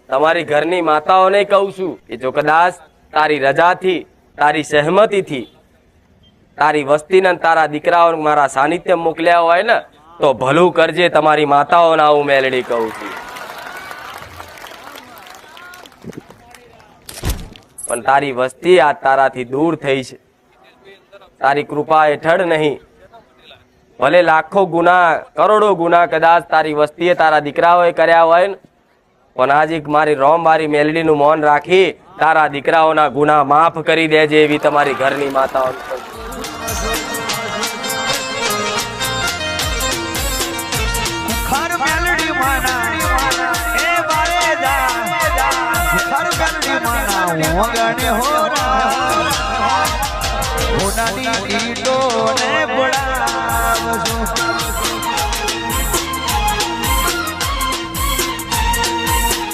તમારી ઘરની માતાઓને કહું છું કે જો કદાચ તારી રજાથી, તારી સહેમતીથી તારી વસ્તીને તારા દીકરાઓને મારા સાનિધ્ય મોકલ્યા હોય ને તો ભલું કરજે. તમારી માતાઓના હું મેલડી કહું છું. પણ તારી વસ્તી આ તારાથી દૂર થઈ છે, તારી કૃપા હેઠળ નહીં. ભલે લાખો ગુના, કરોડો ગુના કદાચ તારી વસ્તીએ તારા દીકરાઓએ કર્યા હોય ને, પણ આજે મારી રોમબારી મેલડીનું મૌન રાખી તારા દીકરાઓના ગુના માફ કરી દેજે એવી તમારી ઘરની માતાઓ. હોનાની ઈટો ને બળાવજો